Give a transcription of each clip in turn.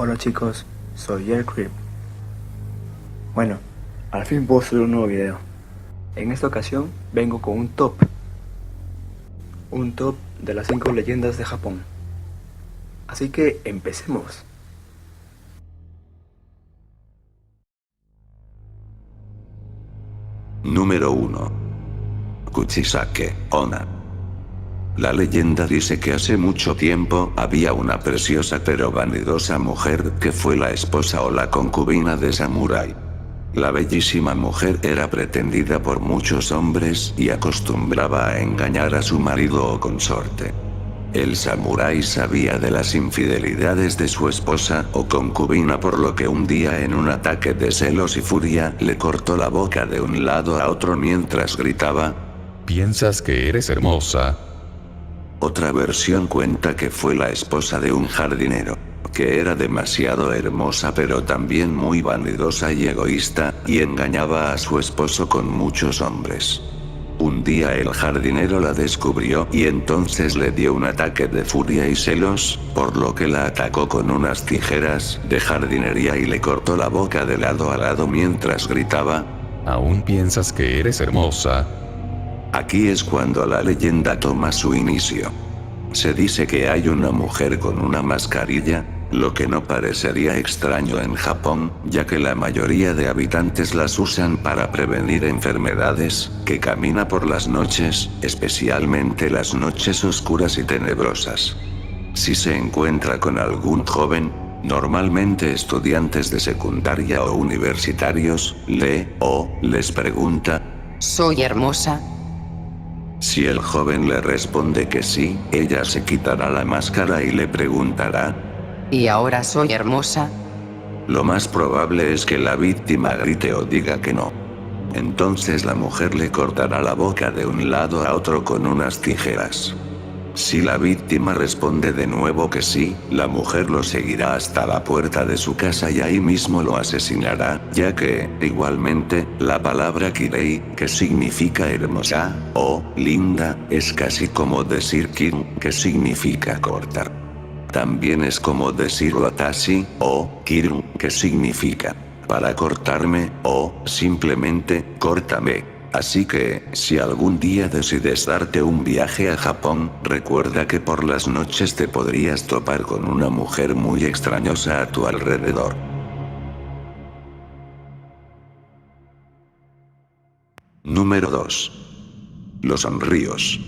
Hola chicos, soy Aircreep. Bueno, al fin puedo subir un nuevo video. En esta ocasión vengo con un top de las 5 leyendas de Japón. Así que empecemos. Número 1. Kuchisake Onna. La leyenda dice que hace mucho tiempo había una preciosa pero vanidosa mujer que fue la esposa o la concubina de samurái. La bellísima mujer era pretendida por muchos hombres y acostumbraba a engañar a su marido o consorte. El samurái sabía de las infidelidades de su esposa o concubina, por lo que un día, en un ataque de celos y furia, le cortó la boca de un lado a otro mientras gritaba: ¿Piensas que eres hermosa? Otra versión cuenta que fue la esposa de un jardinero, que era demasiado hermosa pero también muy vanidosa y egoísta, y engañaba a su esposo con muchos hombres. Un día el jardinero la descubrió y entonces le dio un ataque de furia y celos, por lo que la atacó con unas tijeras de jardinería y le cortó la boca de lado a lado mientras gritaba: ¿Aún piensas que eres hermosa? Aquí es cuando la leyenda toma su inicio. Se dice que hay una mujer con una mascarilla, lo que no parecería extraño en Japón, ya que la mayoría de habitantes las usan para prevenir enfermedades, que camina por las noches, especialmente las noches oscuras y tenebrosas. Si se encuentra con algún joven, normalmente estudiantes de secundaria o universitarios, les pregunta: ¿Soy hermosa? Si el joven le responde que sí, ella se quitará la máscara y le preguntará: ¿Y ahora soy hermosa? Lo más probable es que la víctima grite o diga que no. Entonces la mujer le cortará la boca de un lado a otro con unas tijeras. Si la víctima responde de nuevo que sí, la mujer lo seguirá hasta la puerta de su casa y ahí mismo lo asesinará, ya que, igualmente, la palabra kirei, que significa hermosa o linda, es casi como decir kiru, que significa cortar. También es como decir watashi o kiru, que significa para cortarme o simplemente córtame. Así que, si algún día decides darte un viaje a Japón, recuerda que por las noches te podrías topar con una mujer muy extrañosa a tu alrededor. Número 2. Los onryos.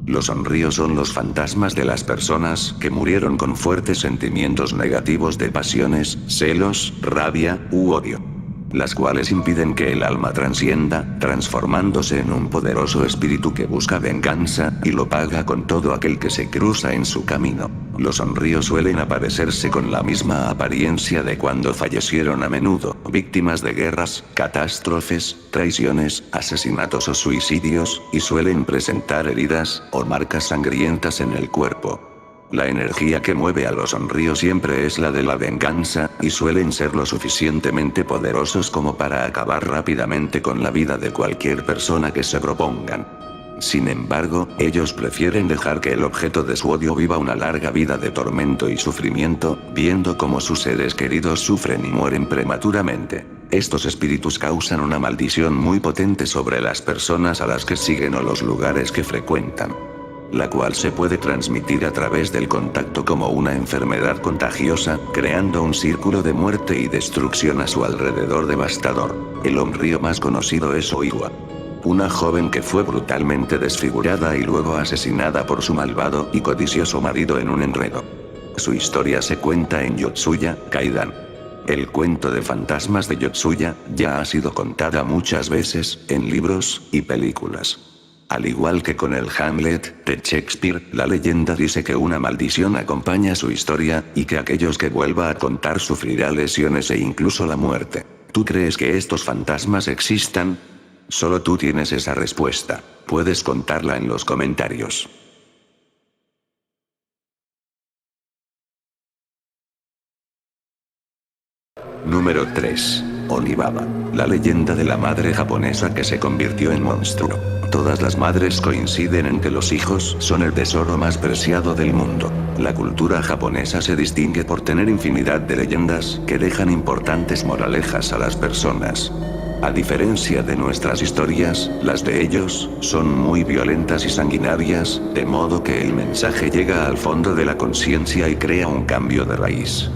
Los onryos son los fantasmas de las personas que murieron con fuertes sentimientos negativos de pasiones, celos, rabia u odio, las cuales impiden que el alma trascienda, transformándose en un poderoso espíritu que busca venganza, y lo paga con todo aquel que se cruza en su camino. Los onryos suelen aparecerse con la misma apariencia de cuando fallecieron, a menudo víctimas de guerras, catástrofes, traiciones, asesinatos o suicidios, y suelen presentar heridas o marcas sangrientas en el cuerpo. La energía que mueve a los onryos siempre es la de la venganza, y suelen ser lo suficientemente poderosos como para acabar rápidamente con la vida de cualquier persona que se propongan. Sin embargo, ellos prefieren dejar que el objeto de su odio viva una larga vida de tormento y sufrimiento, viendo cómo sus seres queridos sufren y mueren prematuramente. Estos espíritus causan una maldición muy potente sobre las personas a las que siguen o los lugares que frecuentan, la cual se puede transmitir a través del contacto como una enfermedad contagiosa, creando un círculo de muerte y destrucción a su alrededor devastador. El onryo más conocido es Oiwa, una joven que fue brutalmente desfigurada y luego asesinada por su malvado y codicioso marido en un enredo. Su historia se cuenta en Yotsuya Kaidan. El cuento de fantasmas de Yotsuya ya ha sido contada muchas veces en libros y películas. Al igual que con el Hamlet de Shakespeare, la leyenda dice que una maldición acompaña su historia, y que aquellos que vuelva a contar sufrirá lesiones e incluso la muerte. ¿Tú crees que estos fantasmas existan? Solo tú tienes esa respuesta. Puedes contarla en los comentarios. Número 3. Onibaba, la leyenda de la madre japonesa que se convirtió en monstruo. Todas las madres coinciden en que los hijos son el tesoro más preciado del mundo. La cultura japonesa se distingue por tener infinidad de leyendas que dejan importantes moralejas a las personas. A diferencia de nuestras historias, las de ellos son muy violentas y sanguinarias, de modo que el mensaje llega al fondo de la conciencia y crea un cambio de raíz.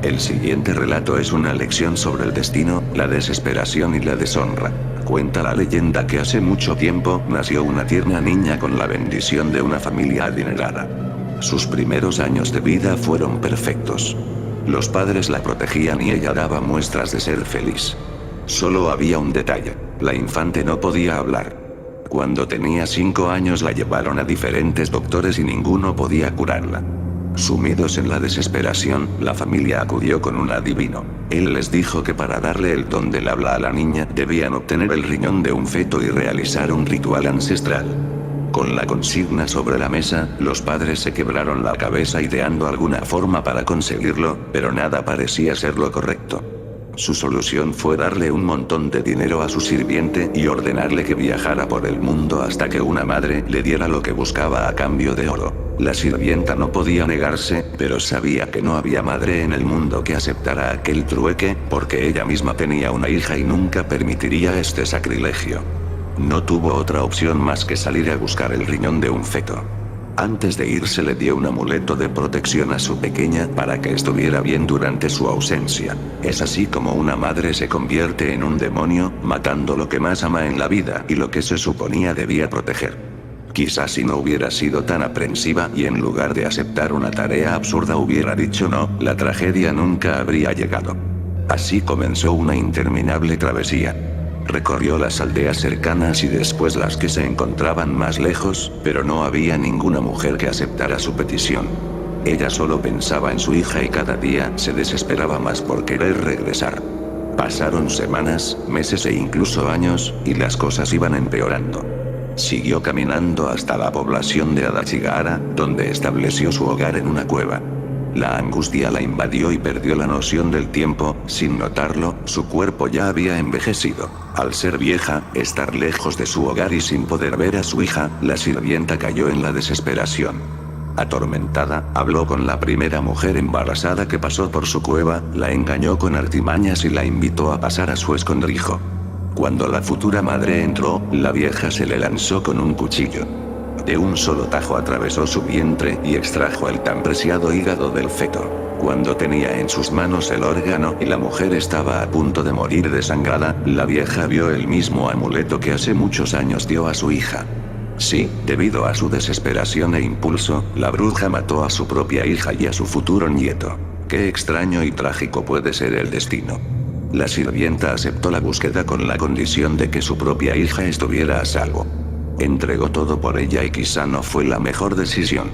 El siguiente relato es una lección sobre el destino, la desesperación y la deshonra. Cuenta la leyenda que hace mucho tiempo nació una tierna niña con la bendición de una familia adinerada. Sus primeros años de vida fueron perfectos. Los padres la protegían y ella daba muestras de ser feliz. Solo había un detalle: la infante no podía hablar. Cuando tenía 5 años la llevaron a diferentes doctores y ninguno podía curarla. Sumidos en la desesperación, la familia acudió con un adivino. Él les dijo que para darle el don del habla a la niña debían obtener el riñón de un feto y realizar un ritual ancestral. Con la consigna sobre la mesa, los padres se quebraron la cabeza ideando alguna forma para conseguirlo, pero nada parecía ser lo correcto. Su solución fue darle un montón de dinero a su sirviente y ordenarle que viajara por el mundo hasta que una madre le diera lo que buscaba a cambio de oro. La sirvienta no podía negarse, pero sabía que no había madre en el mundo que aceptara aquel trueque, porque ella misma tenía una hija y nunca permitiría este sacrilegio. No tuvo otra opción más que salir a buscar el riñón de un feto. Antes de irse le dio un amuleto de protección a su pequeña para que estuviera bien durante su ausencia. Es así como una madre se convierte en un demonio, matando lo que más ama en la vida y lo que se suponía debía proteger. Quizás si no hubiera sido tan aprensiva y en lugar de aceptar una tarea absurda hubiera dicho no, la tragedia nunca habría llegado. Así comenzó una interminable travesía. Recorrió las aldeas cercanas y después las que se encontraban más lejos, pero no había ninguna mujer que aceptara su petición. Ella solo pensaba en su hija y cada día se desesperaba más por querer regresar. Pasaron semanas, meses e incluso años, y las cosas iban empeorando. Siguió caminando hasta la población de Adachigahara, donde estableció su hogar en una cueva. La angustia la invadió y perdió la noción del tiempo. Sin notarlo, su cuerpo ya había envejecido. Al ser vieja, estar lejos de su hogar y sin poder ver a su hija, la sirvienta cayó en la desesperación. Atormentada, habló con la primera mujer embarazada que pasó por su cueva, la engañó con artimañas y la invitó a pasar a su escondrijo. Cuando la futura madre entró, la vieja se le lanzó con un cuchillo. De un solo tajo atravesó su vientre y extrajo el tan preciado hígado del feto. Cuando tenía en sus manos el órgano y la mujer estaba a punto de morir desangrada, la vieja vio el mismo amuleto que hace muchos años dio a su hija. Sí, debido a su desesperación e impulso, la bruja mató a su propia hija y a su futuro nieto. Qué extraño y trágico puede ser el destino. La sirvienta aceptó la búsqueda con la condición de que su propia hija estuviera a salvo. Entregó todo por ella y quizá no fue la mejor decisión.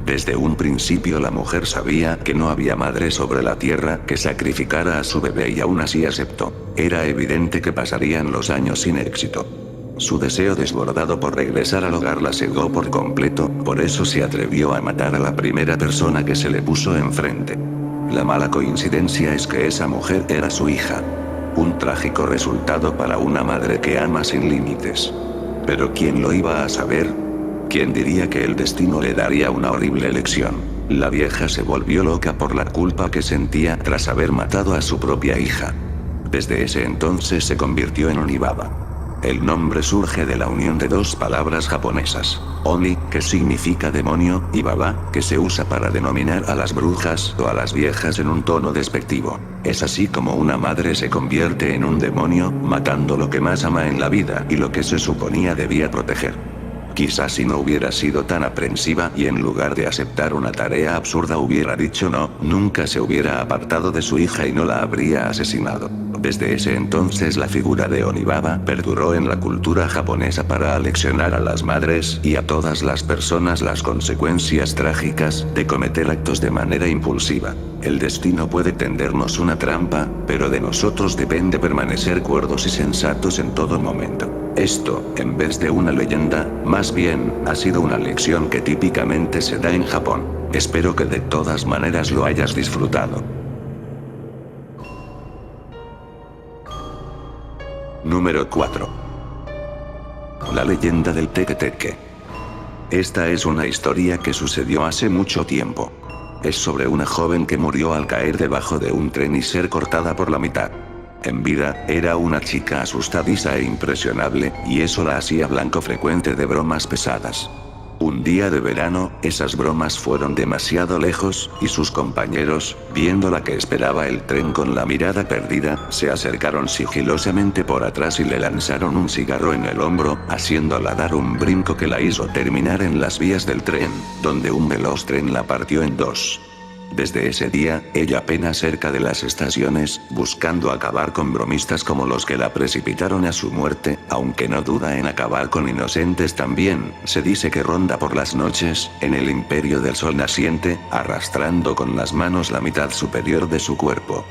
Desde un principio la mujer sabía que no había madre sobre la tierra que sacrificara a su bebé y aún así aceptó. Era evidente que pasarían los años sin éxito. Su deseo desbordado por regresar al hogar la cegó por completo, por eso se atrevió a matar a la primera persona que se le puso enfrente. La mala coincidencia es que esa mujer era su hija. Un trágico resultado para una madre que ama sin límites. Pero ¿quién lo iba a saber? ¿Quién diría que el destino le daría una horrible lección? La vieja se volvió loca por la culpa que sentía tras haber matado a su propia hija. Desde ese entonces se convirtió en Onibaba. El nombre surge de la unión de dos palabras japonesas: Oni, que significa demonio, y Baba, que se usa para denominar a las brujas o a las viejas en un tono despectivo. Es así como una madre se convierte en un demonio, matando lo que más ama en la vida y lo que se suponía debía proteger. Quizás si no hubiera sido tan aprensiva y en lugar de aceptar una tarea absurda hubiera dicho no, nunca se hubiera apartado de su hija y no la habría asesinado. Desde ese entonces la figura de Onibaba perduró en la cultura japonesa para aleccionar a las madres y a todas las personas las consecuencias trágicas de cometer actos de manera impulsiva. El destino puede tendernos una trampa, pero de nosotros depende permanecer cuerdos y sensatos en todo momento. Esto, en vez de una leyenda, más bien, ha sido una lección que típicamente se da en Japón. Espero que de todas maneras lo hayas disfrutado. Número 4. La leyenda del teque-teque. Esta es una historia que sucedió hace mucho tiempo. Es sobre una joven que murió al caer debajo de un tren y ser cortada por la mitad. En vida, era una chica asustadiza e impresionable, y eso la hacía blanco frecuente de bromas pesadas. Un día de verano, esas bromas fueron demasiado lejos, y sus compañeros, viendo la que esperaba el tren con la mirada perdida, se acercaron sigilosamente por atrás y le lanzaron un cigarro en el hombro, haciéndola dar un brinco que la hizo terminar en las vías del tren, donde un veloz tren la partió en dos. Desde ese día, ella pena cerca de las estaciones, buscando acabar con bromistas como los que la precipitaron a su muerte, aunque no duda en acabar con inocentes también. Se dice que ronda por las noches, en el imperio del sol naciente, arrastrando con las manos la mitad superior de su cuerpo.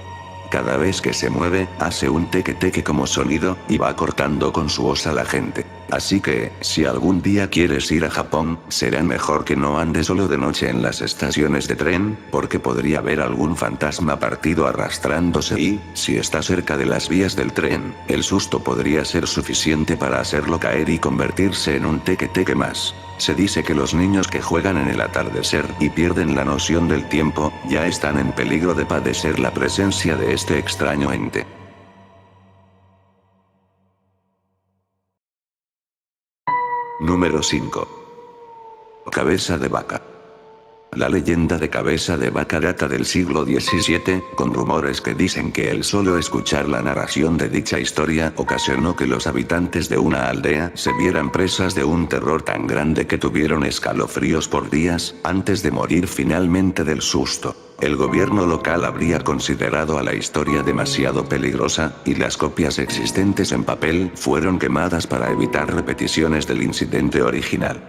Cada vez que se mueve, hace un teque-teque como sonido, y va cortando con su voz a la gente. Así que, si algún día quieres ir a Japón, será mejor que no andes solo de noche en las estaciones de tren, porque podría haber algún fantasma partido arrastrándose y, si está cerca de las vías del tren, el susto podría ser suficiente para hacerlo caer y convertirse en un teque-teque más. Se dice que los niños que juegan en el atardecer y pierden la noción del tiempo, ya están en peligro de padecer la presencia de este extraño ente. Número 5. Cabeza de vaca. La leyenda de Cabeza de Vaca data del siglo XVII, con rumores que dicen que el solo escuchar la narración de dicha historia ocasionó que los habitantes de una aldea se vieran presas de un terror tan grande que tuvieron escalofríos por días, antes de morir finalmente del susto. El gobierno local habría considerado a la historia demasiado peligrosa, y las copias existentes en papel fueron quemadas para evitar repeticiones del incidente original.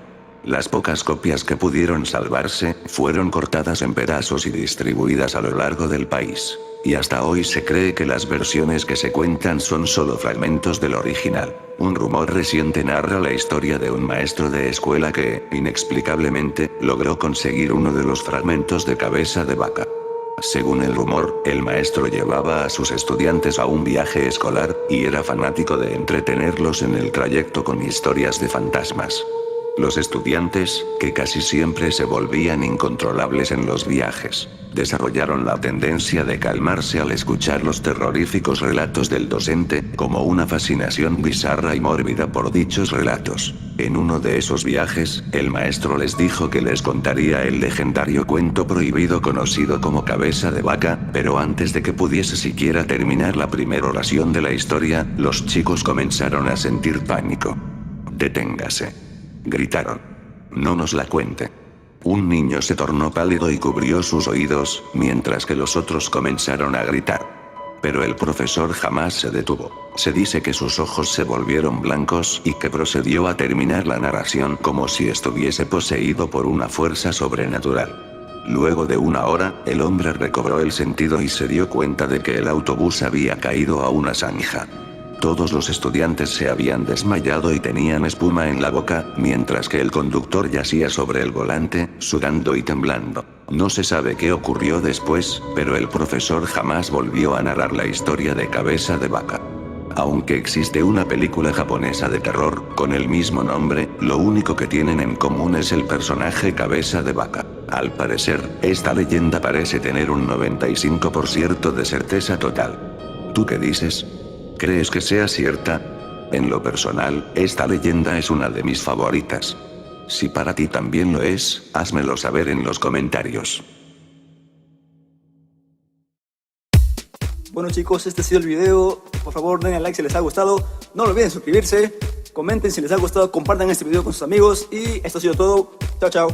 Las pocas copias que pudieron salvarse, fueron cortadas en pedazos y distribuidas a lo largo del país. Y hasta hoy se cree que las versiones que se cuentan son solo fragmentos del original. Un rumor reciente narra la historia de un maestro de escuela que, inexplicablemente, logró conseguir uno de los fragmentos de Cabeza de Vaca. Según el rumor, el maestro llevaba a sus estudiantes a un viaje escolar, y era fanático de entretenerlos en el trayecto con historias de fantasmas. Los estudiantes, que casi siempre se volvían incontrolables en los viajes, desarrollaron la tendencia de calmarse al escuchar los terroríficos relatos del docente, como una fascinación bizarra y mórbida por dichos relatos. En uno de esos viajes, el maestro les dijo que les contaría el legendario cuento prohibido conocido como Cabeza de Vaca, pero antes de que pudiese siquiera terminar la primera oración de la historia, los chicos comenzaron a sentir pánico. «Deténgase», gritaron. «No nos la cuente». Un niño se tornó pálido y cubrió sus oídos, mientras que los otros comenzaron a gritar. Pero el profesor jamás se detuvo. Se dice que sus ojos se volvieron blancos y que procedió a terminar la narración como si estuviese poseído por una fuerza sobrenatural. Luego de una hora, el hombre recobró el sentido y se dio cuenta de que el autobús había caído a una zanja. Todos los estudiantes se habían desmayado y tenían espuma en la boca, mientras que el conductor yacía sobre el volante, sudando y temblando. No se sabe qué ocurrió después, pero el profesor jamás volvió a narrar la historia de Cabeza de Vaca. Aunque existe una película japonesa de terror, con el mismo nombre, lo único que tienen en común es el personaje Cabeza de Vaca. Al parecer, esta leyenda parece tener un 95% de certeza total. ¿Tú qué dices? ¿Crees que sea cierta? En lo personal, esta leyenda es una de mis favoritas. Si para ti también lo es, házmelo saber en los comentarios. Bueno chicos, este ha sido el video. Por favor denle like si les ha gustado. No olviden suscribirse. Comenten si les ha gustado. Compartan este video con sus amigos. Y esto ha sido todo. Chao, chao.